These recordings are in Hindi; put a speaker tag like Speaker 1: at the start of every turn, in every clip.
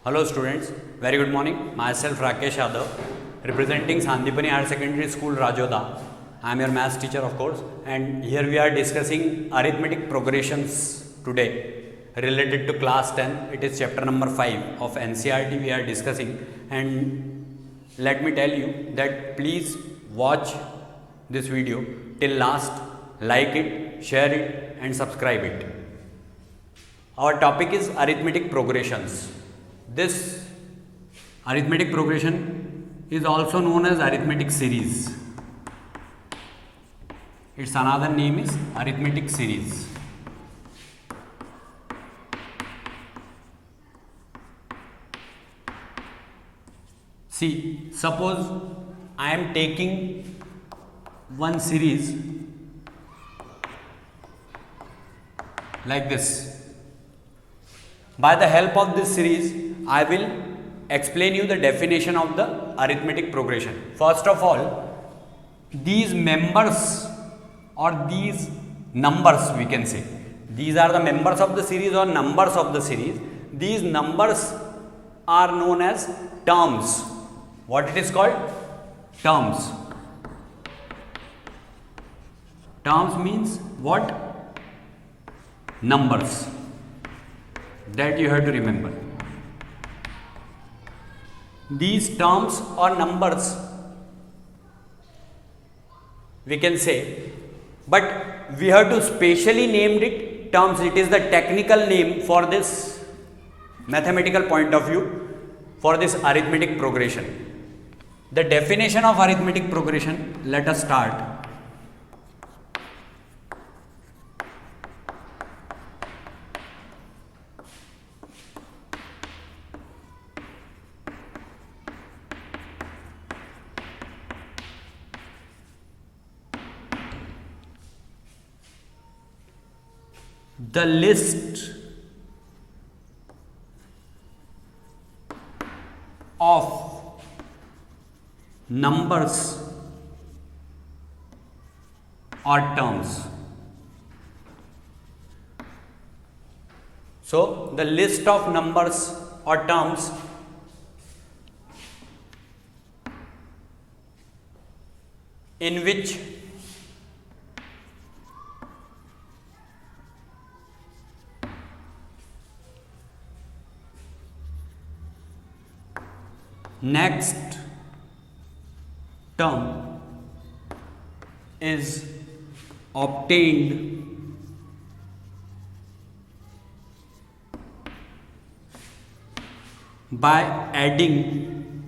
Speaker 1: Hello students, very good morning. Myself Rakesh Yadav, representing Sandipani Higher Secondary School Rajoda. I am your maths teacher of course, and here we are discussing arithmetic progressions today related to class 10. It is chapter number 5 of NCERT we are discussing, and let me tell you that please watch this video till last, like it, share it and subscribe it. Our topic is arithmetic progressions. This arithmetic progression is also known as arithmetic series. Its another name is arithmetic series. See, suppose I am taking one series like this. By the help of this series, I will explain you the definition of the arithmetic progression. First of all, these members or these numbers, we can say, these are the members of the series or numbers of the series. These numbers are known as terms. What it is called? Terms. Terms means what? Numbers. That you have to remember. These terms or numbers, we can say, but we have to specially name it terms. It is the technical name for this mathematical point of view for this arithmetic progression. The definition of arithmetic progression, let us start. The list of numbers or terms. So, the list of numbers or terms in which next term is obtained by adding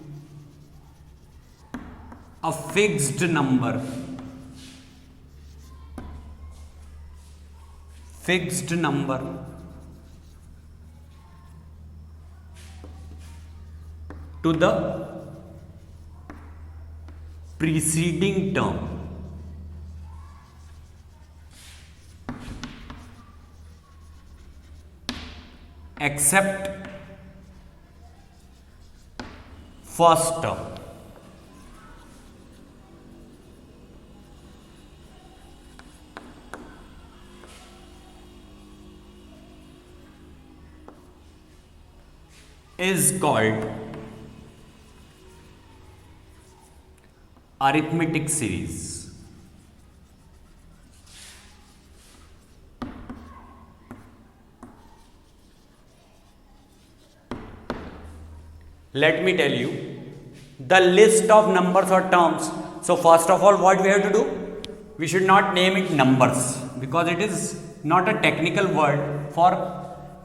Speaker 1: a fixed number to the preceding term. Except first term. Is called arithmetic series. Let me tell you the list of numbers or terms. So first of all, what we have to do? We should not name it numbers because it is not a technical word for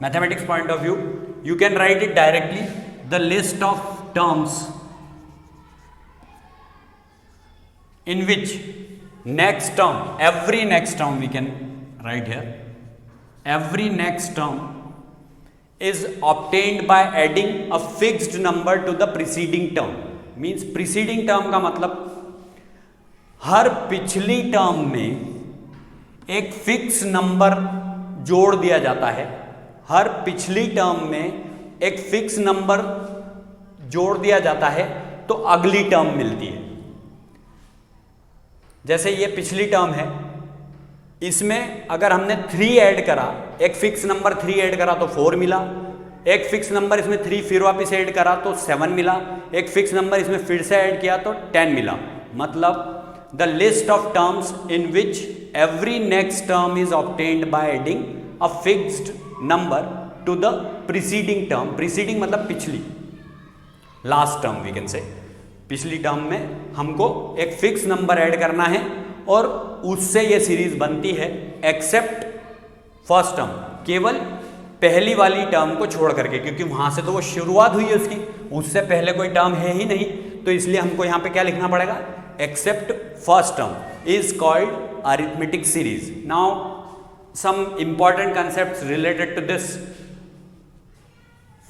Speaker 1: mathematics point of view. You can write it directly, the list of terms in which next term, every next term we can write here, every next term is obtained by adding a fixed number to the preceding term. Means preceding term का मतलब हर पिछली टर्म में एक फिक्स नंबर जोड़ दिया जाता है. हर पिछली टर्म में एक फिक्स नंबर जोड़ दिया जाता है तो अगली टर्म मिलती है. जैसे ये पिछली टर्म है, इसमें अगर हमने 3 ऐड करा, एक फिक्स नंबर 3 ऐड करा तो 4 मिला, एक फिक्स नंबर इसमें 3 फिर वापस ऐड करा तो 7 मिला, एक फिक्स नंबर इसमें फिर से ऐड किया तो 10 मिला। मतलब the list of terms in which every next term is obtained by adding a fixed number two the preceding term. Preceding मतलब पिछली, last term we can say. पिछली टर्म में हमको एक फिक्स नंबर ऐड करना है और उससे ये सीरीज बनती है, एक्सेप्ट फर्स्ट टर्म, केवल पहली वाली टर्म को छोड़ करके, क्योंकि वहां से तो वो शुरुआत हुई है उसकी, उससे पहले कोई टर्म है ही नहीं, तो इसलिए हमको यहां पे क्या लिखना पड़ेगा, except first term is called arithmetic series. Now some important concepts related to this.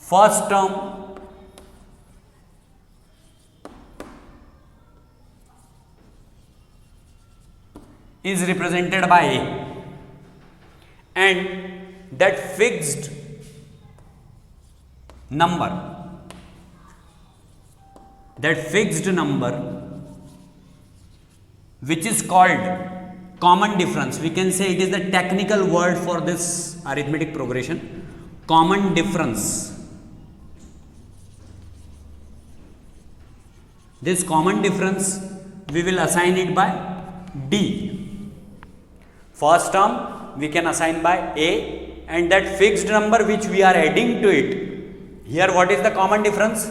Speaker 1: First term is represented by a, and that fixed number which is called common difference, we can say it is the technical word for this arithmetic progression, common difference. This common difference we will assign it by D. First term we can assign by A, and that fixed number which we are adding to it, here what is the common difference?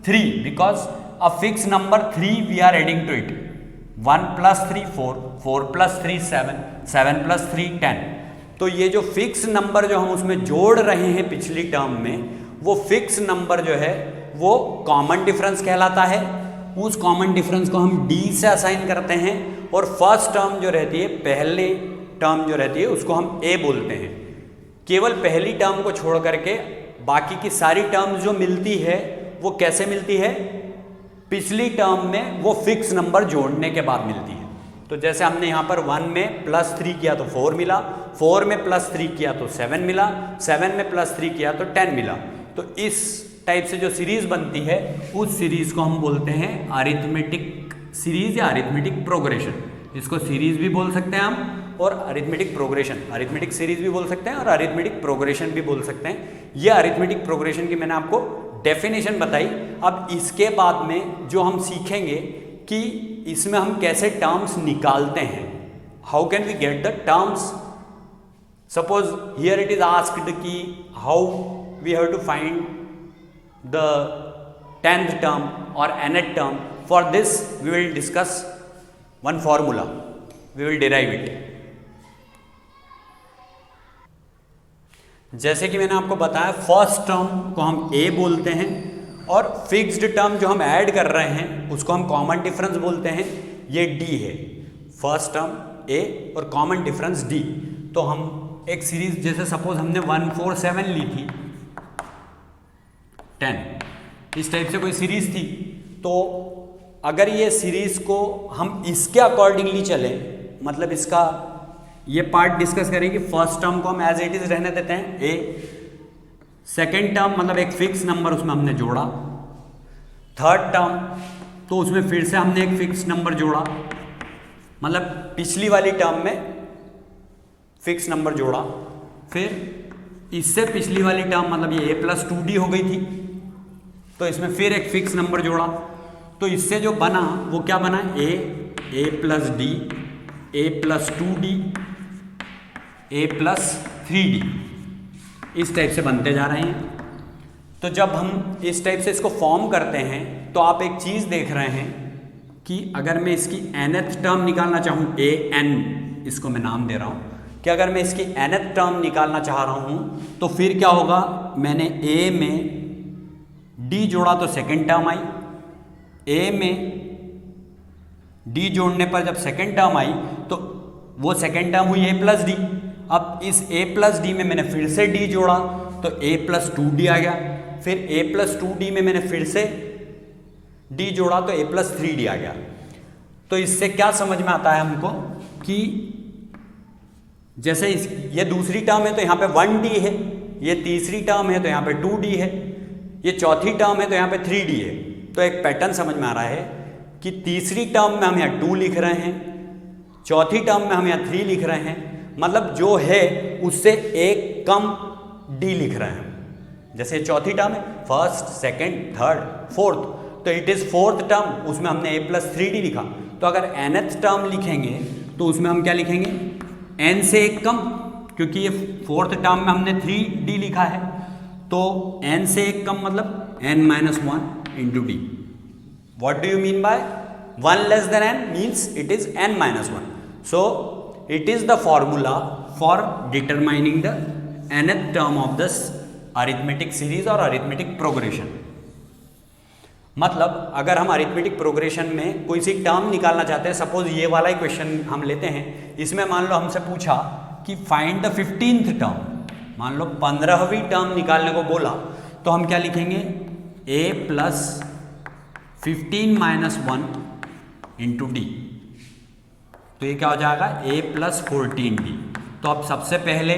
Speaker 1: 3, because a fixed number 3 we are adding to it. 1 plus 3 4, 4 plus 3 7, 7 plus 3 10। तो ये जो फिक्स नंबर जो हम उसमें जोड़ रहे हैं पिछली टर्म में, वो फिक्स नंबर जो है वो कॉमन डिफरेंस कहलाता है। उस कॉमन डिफरेंस को हम D से असाइन करते हैं, और फर्स्ट टर्म जो रहती है, पहले टर्म जो रहती है, उसको हम A बोलते हैं। केवल पहली टर्म को छोड़ करके बाकी की सारी टर्म्स जो मिलती है वो कैसे मिलती है, पिछली टर्म में वो फिक्स नंबर जोड़ने के बाद मिलती है। तो जैसे हमने यहाँ पर 1 में प्लस 3 किया तो 4 मिला, 4 में प्लस 3 किया तो 7 मिला, 7 में प्लस 3 किया तो 10 मिला। तो इस टाइप से जो सीरीज बनती है, उस सीरीज को हम बोलते हैं अरिथमेटिक सीरीज या अरिथमेटिक प्रोग्रेशन। इसको सीरीज भी बोल सकते हैं हम, और अरिथमेटिक प्रोग्रेशन, अरिथमेटिक सीरीज भी बोल सकते हैं और अरिथमेटिक प्रोग्रेशन भी बोल सकते हैं। ये अरिथमेटिक प्रोग्रेशन की मैंने आपको डेफिनेशन बताई। अब इसके बाद में जो हम सीखेंगे कि इसमें हम कैसे टर्म्स निकालते हैं, how can we get the terms. Suppose here it is asked कि how we have to find the 10th term or nth term. For this we will discuss one formula, we will derive it. जैसे कि मैंने आपको बताया, फर्स्ट टर्म को हम A बोलते हैं, और फिक्स्ड टर्म जो हम ऐड कर रहे हैं उसको हम कॉमन डिफरेंस बोलते हैं। ये D है, फर्स्ट टर्म A और कॉमन डिफरेंस D। तो हम एक सीरीज, जैसे सपोज हमने 1 4 7 ली थी, 10, इस टाइप से कोई सीरीज थी, तो अगर ये सीरीज को हम इसके अकॉर्डिंगली चलें, मतलब इसका ये पार्ट डिस्कस करें कि फर्स्ट टर्म को हम एज इट इज रहने देते हैं A, सेकेंड टर्म मतलब एक फिक्स नंबर उसमें हमने जोड़ा, थर्ड टर्म तो उसमें फिर से हमने एक फिक्स नंबर जोड़ा, मतलब पिछली वाली टर्म में फिक्स नंबर जोड़ा, फिर इससे पिछली वाली टर्म मतलब ये A plus 2D हो गई थी, तो इसमें फिर एक फिक्स नंबर जोड़ा, तो इससे जो बना वो क्या बना, A plus D, A plus 2D, A plus 3D, इस टाइप से बनते जा रहे हैं। तो जब हम इस टाइप से इसको फॉर्म करते हैं, तो आप एक चीज़ देख रहे हैं कि अगर मैं इसकी nth टर्म निकालना चाहूँ, AN इसको मैं नाम दे रहा हूँ, कि अगर मैं इसकी nth टर्म निकालना चाह रहा हूँ, तो फिर क्या होगा, मैंने A में D जोड़ा तो सेकेंड टर्म आई, A में D जोड़ने पर जब सेकेंड टर्म आई तो वो सेकेंड टर्म हुई A plus D। अब इस A plus D में मैंने फिर से D जोड़ा तो A plus 2D आ गया, फिर A plus 2D में मैंने फिर से D जोड़ा तो A plus 3D आ गया। तो इससे क्या समझ में आता है हमको कि जैसे ये दूसरी टर्म है तो यहाँ पे 1D है, ये तीसरी टर्म है तो यहाँ पे 2D है, ये चौथी टर्म है तो यहाँ पे 3D है। तो एक पैटर्न समझ में आ रहा है कि तीसरी टर्म में हम यहाँ 2 लिख रहे हैं, चौथी टर्म में हम यहाँ 3 लिख रहे हैं, मतलब जो है उससे एक कम D लिख रहे हैं। जैसे चौथी टर्म है, फर्स्ट, सेकेंड, थर्ड, फोर्थ, तो इट इज़ फोर्थ टर्म, उसमें हमने a+3d लिखा। तो अगर nth टर्म लिखेंगे तो उसमें हम क्या लिखेंगे, n से एक कम, क्योंकि ये फोर्थ टर्म में हमने 3d लिखा है, तो n से एक कम मतलब n-1 into d। What do you mean by 1 less than n means it is n-1। So it is the formula for determining the nth term of this arithmetic series और अरिथमेटिक प्रोग्रेशन। मतलब अगर हम अरिथमेटिक प्रोग्रेशन में कोई सी टर्म निकालना चाहते हैं, सपोज ये वाला ही क्वेश्चन हम लेते हैं, इसमें मान लो हमसे पूछा कि फाइंड द 15th टर्म, मान लो 15वीं टर्म निकालने को बोला, तो हम क्या लिखेंगे, a+15-1 इंटू डी। तो ये क्या हो जाएगा, a+14d। तो अब सबसे पहले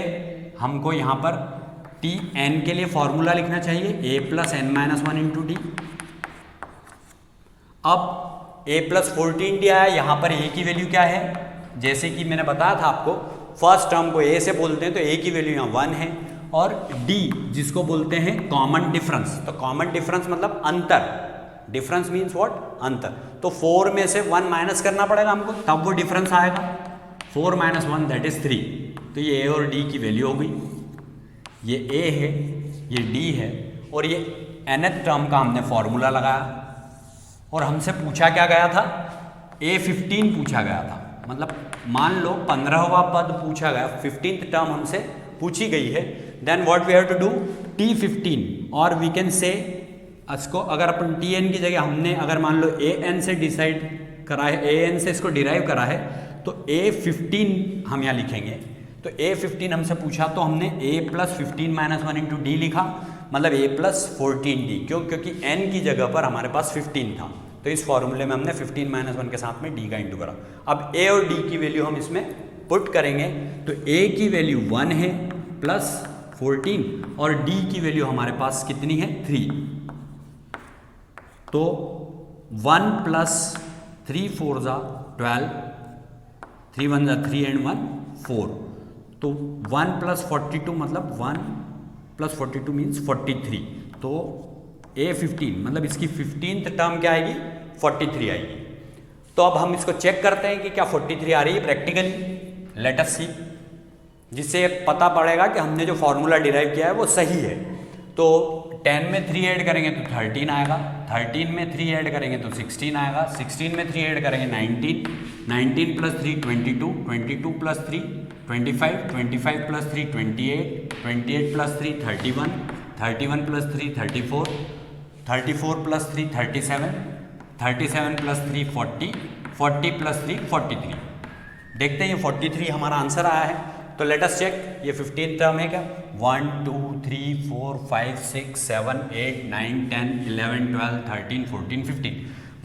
Speaker 1: हमको यहाँ पर tn के लिए फॉर्मूला लिखना चाहिए, a+n-1 इंटू डी। अब a+14d आया, यहाँ पर a की वैल्यू क्या है, जैसे कि मैंने बताया था आपको, फर्स्ट टर्म को a से बोलते हैं तो a की वैल्यू यहाँ 1 है, और d जिसको बोलते हैं कॉमन डिफरेंस। तो कॉमन डिफरेंस मतलब अंतर, डिफरेंस मीन्स व्हाट, अंतर। तो 4 में से 1 माइनस करना पड़ेगा हमको, तब वो डिफरेंस आएगा। 4 - 1 दैट इज 3। तो ये a और d की वैल्यू हो गई, ये a है, ये d है, और ये nth टर्म का हमने फॉर्मूला लगाया। और हमसे पूछा क्या गया था, a15 पूछा गया था, मतलब मान लो 15वां पद पूछा गया, 15th टर्म हमसे पूछी गई है। Then what we have to do, t15, और वी कैन से इसको, अगर अपन tn की जगह हमने अगर मान लो an से डिसाइड करा है, an से इसको डिराइव करा है, तो a15 हम यहाँ लिखेंगे। तो a15 हमसे पूछा तो हमने a+15-1 इंटू d लिखा, मतलब a+14d। क्यों, क्योंकि n की जगह पर हमारे पास 15 था, तो इस फॉर्मूले में हमने 15-1 के साथ में d का इंटू करा। अब a और d की वैल्यू हम इसमें पुट करेंगे, तो a की वैल्यू 1 है +14, और d की वैल्यू हमारे पास कितनी है, 3। तो 1 + 3 4 12, 3 1 3 and 1 4। तो 1 + 42 मतलब 1 + 42 मीन्स 43। तो a15 मतलब इसकी 15th टर्म क्या आएगी, 43 आएगी। तो अब हम इसको चेक करते हैं कि क्या 43 आ रही है प्रैक्टिकली, लेट अस सी, जिससे पता पड़ेगा कि हमने जो फॉर्मूला डिराइव किया है वो सही है। तो 10 में 3 ऐड करेंगे तो 13 आएगा, 13 में 3 ऐड करेंगे तो 16 आएगा, 16 में 3 ऐड करेंगे 19, 19 + 3 22, 22 + 3 25, 25 + 3 28, 28 + 3 31, 31 + 3 34, 34 + 3 37, 37 + 3 40, 40 + 3 43। देखते हैं ये 43 हमारा आंसर आया है। तो लेट अस चेक, ये 15 टर्म है क्या, 1 2 3 4 5 6 7 8 9 10 11 12 13 14 15।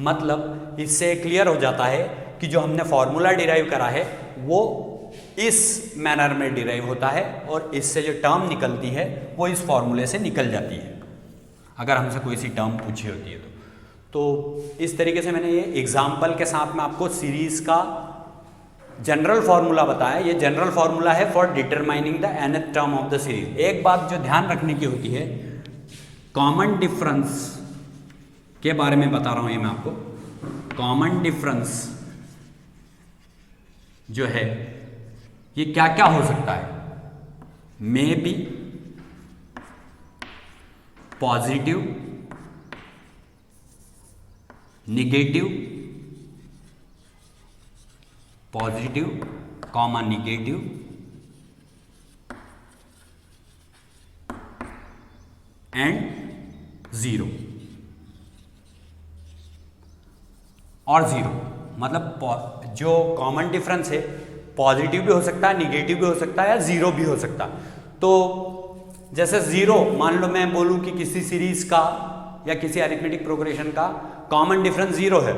Speaker 1: मतलब इससे क्लियर हो जाता है कि जो हमने फॉर्मूला डिराइव करा है वो इस मैनर में डिराइव होता है, और इससे जो टर्म निकलती है वो इस फॉर्मूले से निकल जाती है, अगर हमसे कोई सी टर्म पूछी होती है तो इस तरीके से मैंने ये एग्जाम्पल के साथ में आपको सीरीज का जनरल फॉर्मूला बताया। ये जनरल फॉर्मूला है for determining the nth term of the series. एक बात जो ध्यान रखने की होती है, कॉमन डिफरेंस के बारे में बता रहा हूं ये मैं आपको। कॉमन डिफरेंस जो है ये क्या क्या हो सकता है, may be positive, negative, positive comma negative, and 0 और 0। मतलब जो कॉमन डिफरेंस है पॉजिटिव भी हो सकता है, निगेटिव भी हो सकता है, या 0 भी हो सकता है। तो जैसे 0 मान लो मैं बोलूं कि किसी सीरीज का या किसी अरिथमेटिक प्रोग्रेशन का कॉमन डिफरेंस 0 है,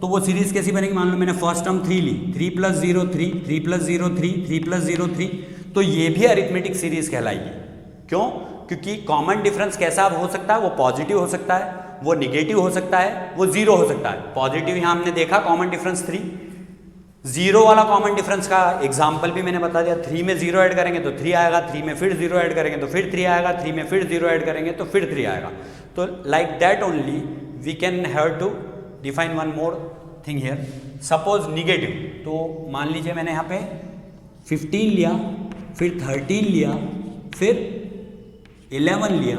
Speaker 1: तो वो सीरीज कैसी बनेगी, मान लो मैंने फर्स्ट टर्म 3 ली, 3 + 0 3, 3 + 0 3, 3 + 0 3, तो ये भी अरिथमेटिक सीरीज कहलाएगी। क्यों, क्योंकि कॉमन डिफरेंस कैसा हो सकता है, वो पॉजिटिव हो सकता है, वो निगेटिव हो सकता है, वो 0 हो सकता है। पॉजिटिव यहाँ हमने देखा कॉमन डिफरेंस 3, जीरो वाला कॉमन डिफरेंस का एग्जाम्पल भी मैंने बता दिया। 3 में जीरो ऐड करेंगे तो 3 आएगा, 3 में फिर जीरो ऐड करेंगे तो फिर 3 आएगा, 3 में फिर जीरो ऐड करेंगे तो फिर 3 आएगा। तो like that only we can have to define one more thing here. Suppose negative, तो मान लीजिए मैंने यहाँ पे 15 लिया, फिर 13 लिया, फिर 11 लिया,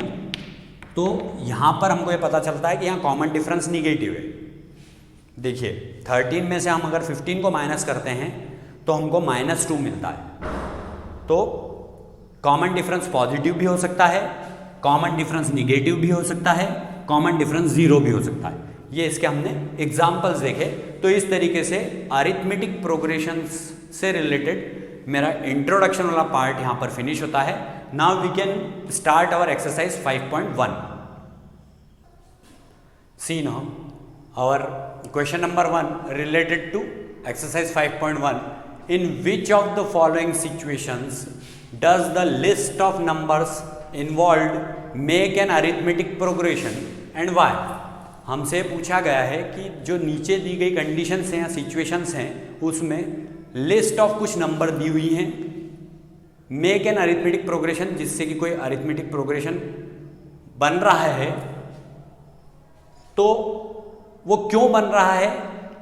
Speaker 1: तो यहाँ पर हमको ये पता चलता है कि यहाँ कॉमन डिफरेंस निगेटिव है। देखिए 13 में से हम अगर 15 को माइनस करते हैं तो हमको -2 मिलता है। तो कॉमन डिफरेंस पॉजिटिव भी हो सकता है, कॉमन डिफरेंस निगेटिव भी हो सकता है, कॉमन डिफरेंस जीरो भी हो सकता है। ये इसके हमने एग्जाम्पल्स देखे। तो इस तरीके से अरिथमेटिक प्रोग्रेशंस से रिलेटेड मेरा इंट्रोडक्शन वाला पार्ट यहाँ पर फिनिश होता है। Now we can start our exercise 5.1। See now our question number 1 related to exercise 5.1. In which of the following situations does the list of numbers involved make an arithmetic progression and why? हमसे पूछा गया है कि जो नीचे दी गई कंडीशंस हैं या सिचुएशंस हैं उसमें लिस्ट ऑफ कुछ नंबर दी हुई हैं, मेक एन अरिथमेटिक प्रोग्रेशन, जिससे कि कोई अरिथमेटिक प्रोग्रेशन बन रहा है। तो वो क्यों बन रहा है,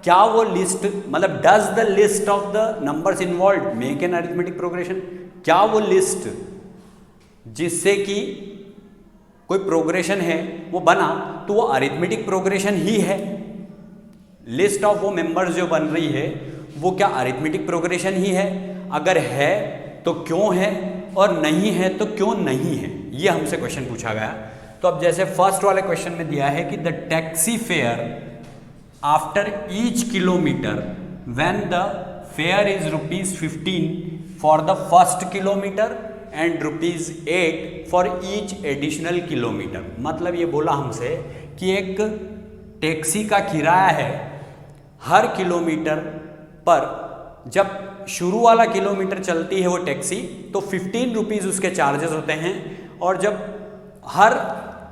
Speaker 1: क्या वो लिस्ट मतलब does the list of the numbers involve make an arithmetic progression, क्या वो लिस्ट जिससे कि कोई प्रोग्रेशन है वो बना तो वो अरिथमेटिक प्रोग्रेशन ही है। लिस्ट ऑफ वो मेंबर्स जो बन रही है वो क्या अरिथमेटिक प्रोग्रेशन ही है? अगर है तो क्यों है, और नहीं है तो क्यों नहीं है, ये हमसे क्वेश्चन पूछा गया। तो अब जैसे फर्स्ट वाले क्वेश्चन में दिया है कि the taxi fare after each kilometre when the fair is ₹15 for the first kilometre and ₹8 for each additional kilometre. मतलब ये बोला हमसे कि एक टैक्सी का किराया है हर किलोमीटर पर, जब शुरू वाला किलोमीटर चलती है वो टैक्सी तो ₹15 उसके चार्जेस होते हैं, और जब हर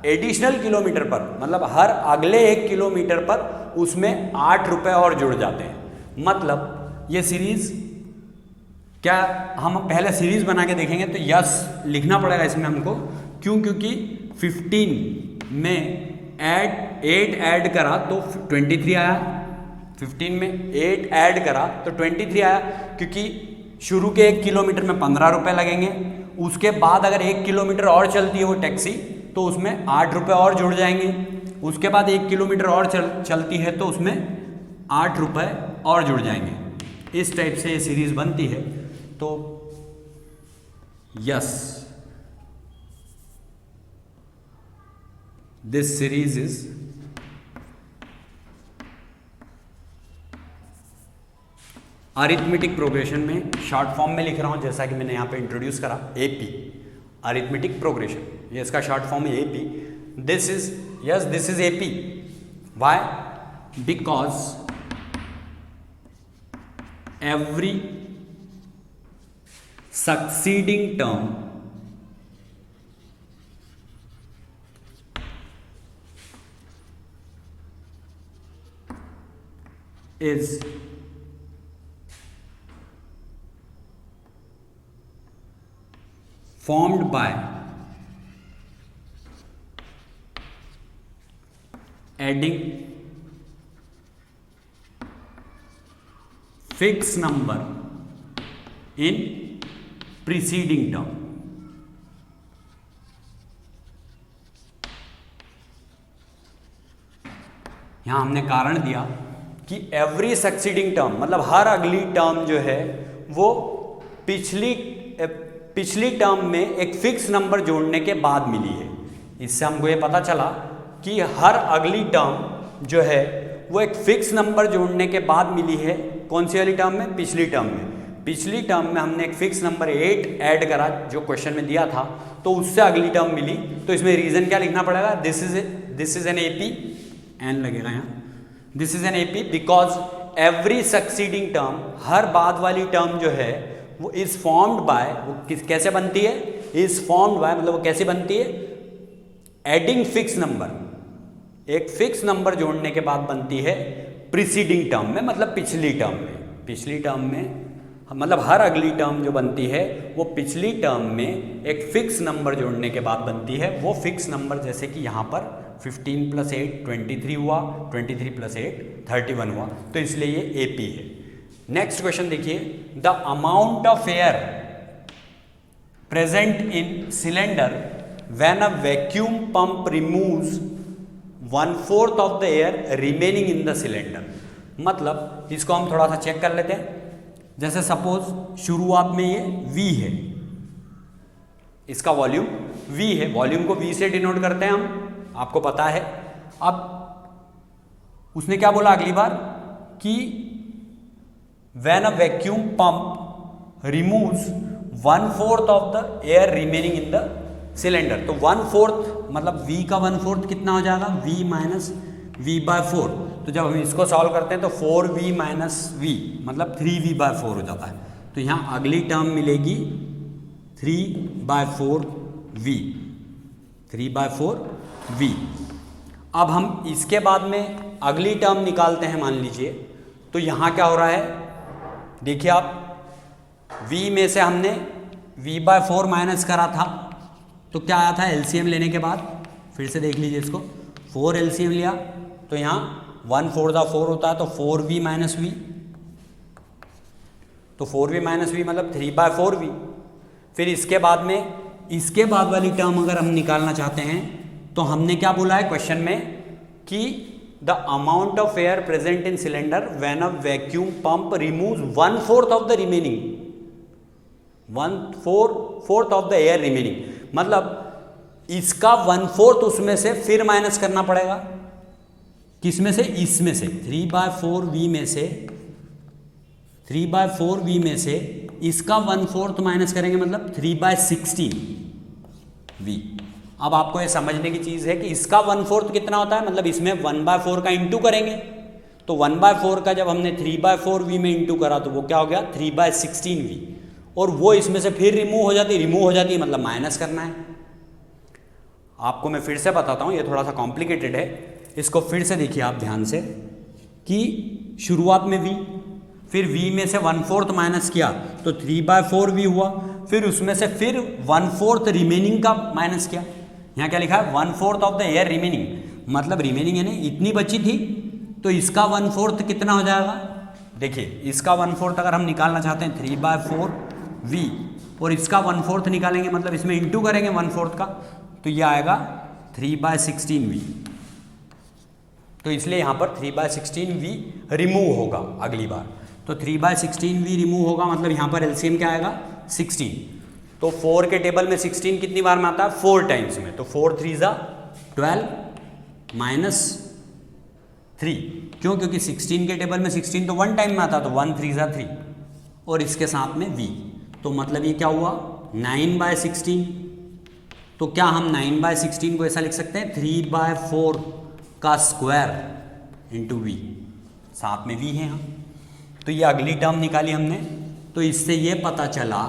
Speaker 1: एडिशनल किलोमीटर पर मतलब हर अगले 1 किलोमीटर पर उसमें ₹8 और जुड़ जाते हैं। मतलब ये सीरीज क्या हम पहले सीरीज बना के देखेंगे तो यस लिखना पड़ेगा इसमें हमको, क्योंकि 15 में 8 ऐड करा तो 23 आया, 15 में 8 ऐड करा तो 23 आया, क्योंकि शुरू के 1 किलोमीटर में ₹15 लगेंगे, उसके बाद अगर 1 किलोमीटर और चलती है वो टैक्सी तो उसमें ₹8 और जुड़ जाएंगे, उसके बाद 1 किलोमीटर और चलती है तो उसमें ₹8 और जुड़ जाएंगे। इस टाइप से ये सीरीज बनती है। तो yes this series is arithmetic progression में शॉर्ट फॉर्म में लिख रहा हूं, जैसा कि मैंने यहां पे इंट्रोड्यूस करा एपी अरिथमेटिक प्रोग्रेशन, ये इसका शॉर्ट फॉर्म है AP. This is AP. Why? Because every succeeding term is formed by adding fixed number in preceding term। यहां हमने कारण दिया कि एवरी सक्सीडिंग टर्म मतलब हर अगली टर्म जो है वो पिछली टर्म में एक फिक्स नंबर जोड़ने के बाद मिली है। इससे हमको ये पता चला कि हर अगली टर्म जो है वो एक फिक्स नंबर जोड़ने के बाद मिली है। कौन सी वाली टर्म में? पिछली टर्म में। पिछली टर्म में हमने एक फिक्स नंबर 8 ऐड करा जो क्वेश्चन में दिया था, तो उससे अगली टर्म मिली। तो इसमें रीजन क्या लिखना पड़ेगा? This is an AP, an लगेगा यहाँ। This is an AP because every succeeding term, हर बाद वाली टर्म जो है वो इज फॉर्म्ड बाय, वो कैसे बनती है? इज फॉर्म्ड बाय मतलब वो कैसे बनती है? एडिंग फिक्स नंबर, एक फिक्स नंबर जोड़ने के बाद बनती है प्रीसीडिंग टर्म में मतलब पिछली टर्म में। पिछली टर्म में, मतलब हर अगली टर्म जो बनती है वो पिछली टर्म में एक फिक्स नंबर जोड़ने के बाद बनती है। वो फिक्स नंबर जैसे कि यहाँ पर 15 + 8 23 हुआ, 23 + 8 31 हुआ, तो इसलिए ये AP है। नेक्स्ट क्वेश्चन देखिए, the amount of air present in cylinder when a vacuum pump removes 1/4 of the air remaining in the cylinder. मतलब इसको हम थोड़ा सा चेक कर लेते हैं। जैसे सपोज शुरुआत में ये V है, इसका वॉल्यूम V है, वॉल्यूम को V से डिनोट करते हैं हम, आपको पता है। अब उसने क्या बोला अगली बार कि when a vacuum pump removes 1/4 of the air remaining in the cylinder, तो 1/4 मतलब V का 1/4 कितना हो जाएगा, V - V/4। तो जब हम इसको सॉल्व करते हैं तो 4V - V मतलब 3V/4 हो जाता है। तो यहाँ अगली टर्म मिलेगी 3/4V, 3/4V। अब हम इसके बाद में अगली टर्म निकालते हैं, मान लीजिए। तो यहाँ क्या हो रहा है, देखिए आप, V में से हमने V/4 माइनस करा था, तो क्या आया था LCM लेने के बाद, फिर से देख लीजिए इसको, 4 LCM लिया तो यहाँ 1/4 होता है, तो 4V - V, तो 4V - V मतलब 3/4V। फिर इसके बाद में, इसके बाद वाली टर्म अगर हम निकालना चाहते हैं तो हमने क्या बोला है क्वेश्चन में कि the amount of air present in cylinder when a vacuum pump removes 1/4 of the remaining, 1/4 of the air remaining, मतलब इसका 1/4 उसमें से फिर माइनस करना पड़ेगा, किसमें से, इसमें से, 3/4V में से, 3/4V में से इसका 1/4 माइनस करेंगे, मतलब 3/16V। अब आपको ये समझने की चीज़ है कि इसका 1/4 कितना होता है, मतलब इसमें 1/4 का इंटू करेंगे, तो 1/4 का जब हमने 3/4V में इंटू करा तो वो क्या हो गया, 3/16V, और वो इसमें से फिर रिमूव हो जाती है, मतलब माइनस करना है। आपको मैं फिर से बताता हूँ, ये थोड़ा सा कॉम्प्लिकेटेड है, इसको फिर से देखिए आप ध्यान से कि शुरुआत में V, फिर V में से 1/4 माइनस किया तो 3/4V हुआ, फिर उसमें से फिर 1/4 रिमेनिंग का माइनस किया। यहाँ क्या लिखा है, 1/4 ऑफ द एयर रिमेनिंग, मतलब रिमेनिंग है ना, इतनी बची थी, तो इसका 1/4 कितना हो जाएगा, देखिए इसका 1/4 अगर हम निकालना चाहते हैं 3/4V, और इसका 1/4 निकालेंगे, मतलब इसमें इंटू करेंगे 1/4 का, तो ये आएगा 3/16V। तो इसलिए यहाँ पर 3/16V रिमूव होगा अगली बार, तो 3/16V रिमूव होगा, मतलब यहाँ पर LCM क्या आएगा, 16। तो 4 के टेबल में 16 कितनी बार में आता है, 4 टाइम्स में, तो 4 3 12 -3, क्यों, क्योंकि 16 के टेबल में 16 तो 1 टाइम में आता, तो 1 3 3, और इसके साथ में V, तो मतलब ये क्या हुआ, 9/16। तो क्या हम 9/16 को ऐसा लिख सकते हैं, 3/4 का स्क्वायर इंटू V, साथ में V है यहाँ। तो ये अगली टर्म निकाली हमने, तो इससे ये पता चला,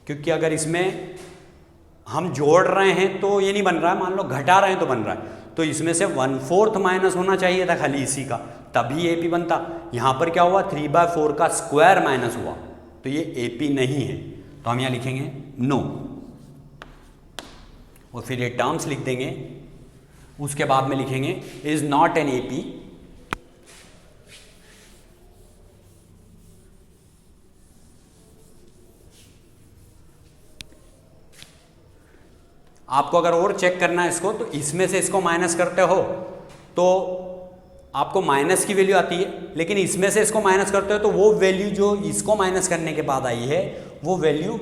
Speaker 1: क्योंकि अगर इसमें हम जोड़ रहे हैं तो ये नहीं बन रहा है, मान लो घटा रहे हैं तो बन रहा है, तो इसमें से 1/4 माइनस होना चाहिए था खाली इसी का, तभी AP बनता। यहाँ पर क्या हुआ, 3/4 का स्क्वायर माइनस हुआ, तो ये AP नहीं है, तो हम यहाँ लिखेंगे नो, और फिर ये टर्म्स लिख देंगे, उसके बाद में लिखेंगे इज नॉट एन AP, आपको अगर और चेक करना है इसको, तो इसमें से इसको माइनस करते हो तो आपको माइनस की वैल्यू आती है, लेकिन इसमें से इसको माइनस करते हो तो वो वैल्यू जो इसको माइनस करने के बाद आई है, वो वैल्यू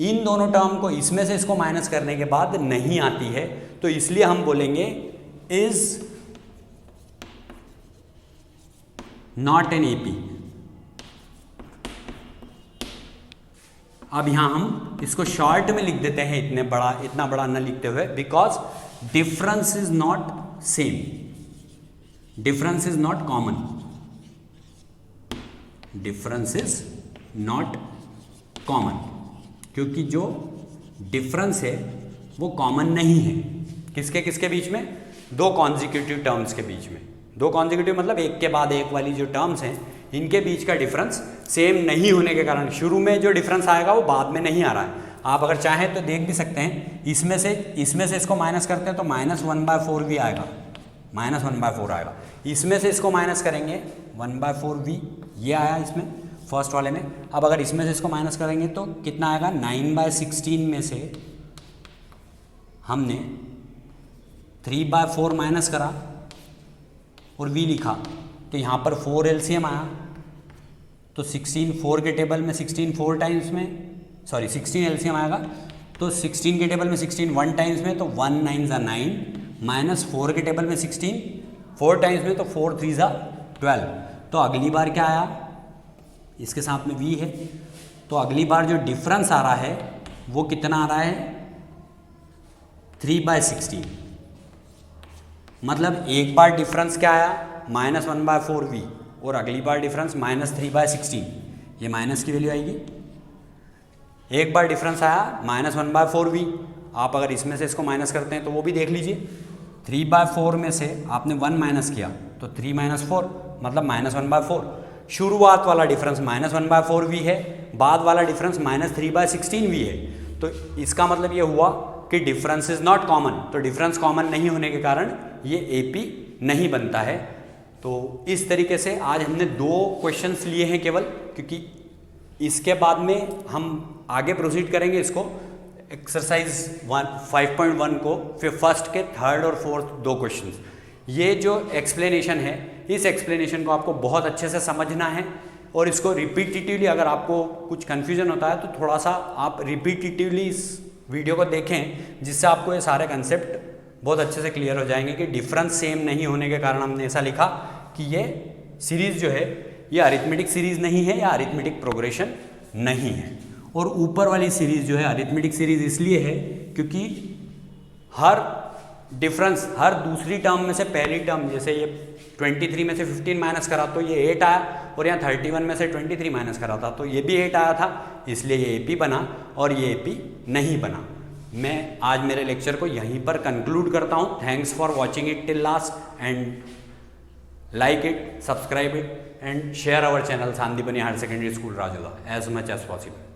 Speaker 1: इन दोनों टर्म को इसमें से इसको माइनस करने के बाद नहीं आती है, तो इसलिए हम बोलेंगे इज नॉट एन AP। अब यहां हम इसको शॉर्ट में लिख देते हैं, इतना बड़ा न लिखते हुए, because difference is not same, difference is not common, difference is not common, क्योंकि जो डिफरेंस है वो कॉमन नहीं है, किसके किसके बीच में, दो कॉन्जिक्यूटिव टर्म्स के बीच में। दो कॉन्जिक्यूटिव मतलब एक के बाद एक वाली जो टर्म्स हैं, इनके बीच का डिफरेंस सेम नहीं होने के कारण शुरू में जो डिफरेंस आएगा वो बाद में नहीं आ रहा है। आप अगर चाहें तो देख भी सकते हैं, इसमें से इसको माइनस करते हैं तो -1/4 भी आएगा, -1/4 आएगा। इसमें से इसको माइनस करेंगे 1/4v, ये आया इसमें फर्स्ट वाले में। अब अगर इसमें से इसको माइनस करेंगे तो कितना आएगा, 9/16 में से हमने 3/4 माइनस करा और v लिखा, तो यहाँ पर 4 LCM आया, तो 16 4 के टेबल में 16 4 टाइम्स में, सॉरी 16 LCM आएगा, तो 16 के टेबल में 16 1 टाइम्स में, तो 1 9 ज़ा 9 माइनस 4 के टेबल में 16 4 टाइम्स में, तो 4 3 ज़ा 12। तो अगली बार क्या आया, इसके साथ में v है, तो अगली बार जो डिफरेंस आ रहा है वो कितना आ रहा है, 3/16। मतलब एक बार डिफरेंस क्या आया, -1/4v, और अगली बार डिफरेंस -3/16, ये माइनस की वैल्यू आएगी। एक बार डिफरेंस आया -1/4v, आप अगर इसमें से इसको माइनस करते हैं तो वो भी देख लीजिए, 3/4 में से आपने 1 माइनस किया तो 3 - 4 मतलब -1/4। शुरुआत वाला डिफरेंस -1/4v है, बाद वाला डिफरेंस -3/16v है। तो इसका मतलब ये हुआ कि डिफरेंस इज नॉट कॉमन, तो डिफरेंस कॉमन नहीं होने के कारण ये AP नहीं बनता है। तो इस तरीके से आज हमने 2 क्वेश्चंस लिए हैं केवल, क्योंकि इसके बाद में हम आगे प्रोसीड करेंगे इसको एक्सरसाइज 5.1 को, फिर फर्स्ट के थर्ड और फोर्थ 2 क्वेश्चंस। ये जो एक्सप्लेनेशन है, इस एक्सप्लेनेशन को आपको बहुत अच्छे से समझना है और इसको रिपीटिटिवली, अगर आपको कुछ कन्फ्यूजन होता है तो थोड़ा सा आप रिपीटिटिवली इस वीडियो को देखें, जिससे आपको ये सारे कंसेप्ट बहुत अच्छे से क्लियर हो जाएंगे कि डिफरेंस सेम नहीं होने के कारण हमने ऐसा लिखा कि ये सीरीज़ जो है ये अरिथमेटिक सीरीज़ नहीं है या अरिथमेटिक प्रोग्रेशन नहीं है। और ऊपर वाली सीरीज़ जो है अरिथमेटिक सीरीज़ इसलिए है क्योंकि हर डिफरेंस, हर दूसरी टर्म में से पहली टर्म, जैसे ये 23 में से 15 माइनस करा तो ये 8 आया, और यहाँ 31 में से 23 माइनस करा था तो ये भी 8 आया था, इसलिए ये AP बना और ये AP नहीं बना। मैं आज मेरे लेक्चर को यहीं पर कंक्लूड करता हूँ। Thanks for watching it till last and like it, subscribe it and share our channel Sandipani higher secondary school Rajoda as much as possible.